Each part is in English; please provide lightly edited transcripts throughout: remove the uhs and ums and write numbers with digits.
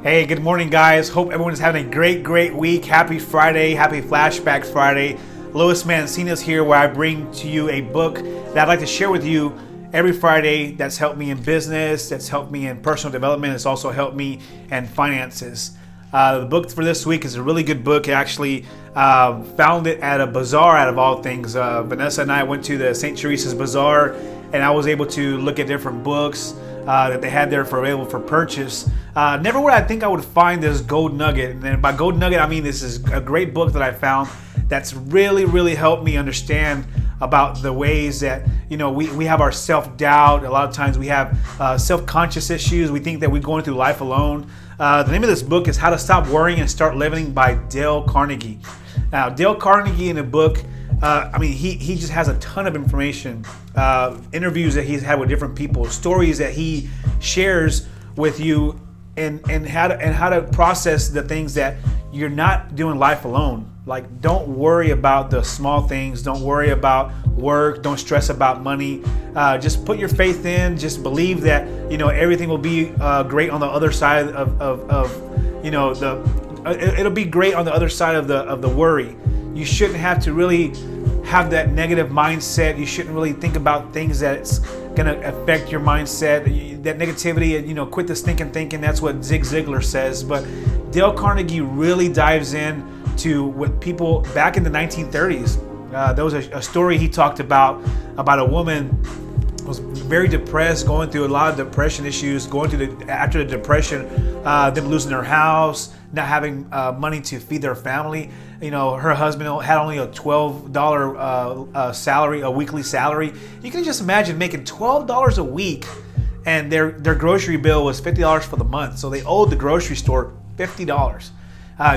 Hey, good morning, guys. Hope everyone's having a great week. Happy Friday. Happy Flashback Friday. Louis Mancina's here, where I bring to you a book that I'd like to share with you every Friday that's helped me in business, that's helped me in personal development. It's also helped me in finances. The book for this week is a really good book. I actually found it at a bazaar, out of all things. Vanessa and I went to the St. Teresa's Bazaar, and I was able to look at different books that they had there available for purchase. Never would I think I would find this gold nugget. And by gold nugget, I mean this is a great book that I found that's really helped me understand about the ways that, we have our self-doubt. A lot of times we have self-conscious issues. We think that we're going through life alone. The name of this book is How to Stop Worrying and Start Living by Dale Carnegie. Now, Dale Carnegie in the book, he just has a ton of information, interviews that he's had with different people, stories that he shares with you, and how to process the things that you're not doing life alone. Like, don't worry about the small things. Don't worry about work. Don't stress about money. Just put your faith in. Just believe that everything will be great on the other side it'll be great on the other side of the worry. You shouldn't have to really have that negative mindset. You shouldn't really think about things that's going to affect your mindset. That negativity, quit the stinking thinking. That's what Zig Ziglar says. But Dale Carnegie really dives in to what people back in the 1930s. There was a story he talked about a woman who was very depressed, going through a lot of depression issues, after the depression, them losing their house, not having money to feed their family. Her husband had only a $12 salary, a weekly salary. You can just imagine making $12 a week, and their grocery bill was $50 for the month. So they owed the grocery store $50.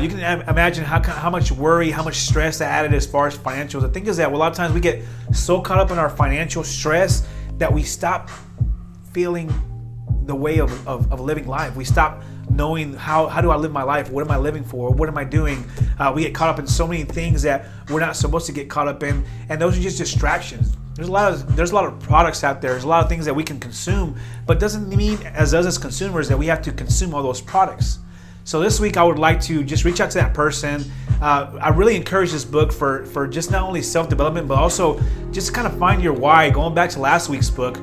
You can imagine how much worry, how much stress that added as far as financials. The thing is that a lot of times we get so caught up in our financial stress that we stop feeling the way of living life. We stop knowing how do I live my life? What am I living for? What am I doing? We get caught up in so many things that we're not supposed to get caught up in, and those are just distractions. There's a lot of products out there. There's a lot of things that we can consume, but doesn't mean as consumers that we have to consume all those products. So this week I would like to just reach out to that person. I really encourage this book for just not only self-development, but also just kind of find your why. Going back to last week's book,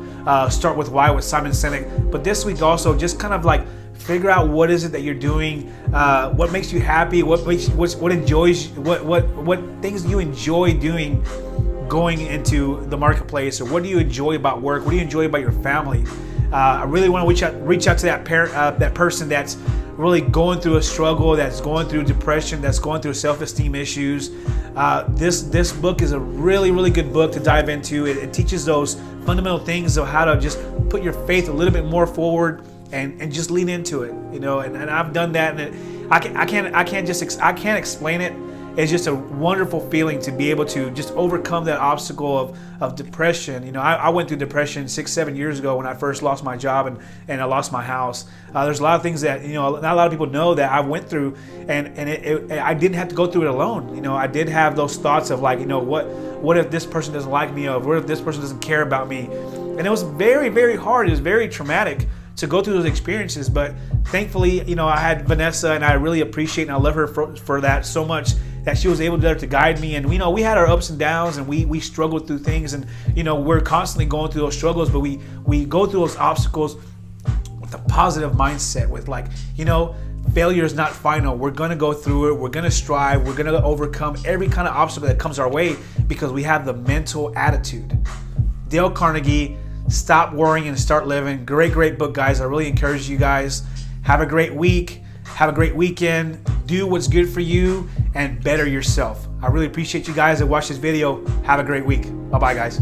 Start With Why with Simon Sinek. But this week also just kind of like figure out what is it that you're doing, what makes you happy, what things you enjoy doing going into the marketplace, or what do you enjoy about work, what do you enjoy about your family. I really want to reach out to that person that's really going through a struggle, that's going through depression, that's going through self-esteem issues. This book is a really good book to dive into. It teaches those fundamental things of how to just put your faith a little bit more forward and just lean into it. And I've done that, and I can't explain it. It's just a wonderful feeling to be able to just overcome that obstacle of depression. I went through depression 6-7 years ago when I first lost my job and I lost my house. There's a lot of things that not a lot of people know that I went through, and I didn't have to go through it alone. I did have those thoughts of like, what if this person doesn't like me, or what if this person doesn't care about me? And it was very hard. It was very traumatic to go through those experiences, but thankfully, I had Vanessa, and I really appreciate and I love her for that so much, that she was able to guide me. And we had our ups and downs, and we struggled through things, and we're constantly going through those struggles, but we go through those obstacles with a positive mindset, with like, failure is not final. We're going to go through it. We're going to strive. We're going to overcome every kind of obstacle that comes our way because we have the mental attitude. Dale Carnegie, Stop Worrying and Start Living. Great book, guys. I really encourage you guys. Have a great week. Have a great weekend. Do what's good for you and better yourself. I really appreciate you guys that watched this video. Have a great week. Bye-bye, guys.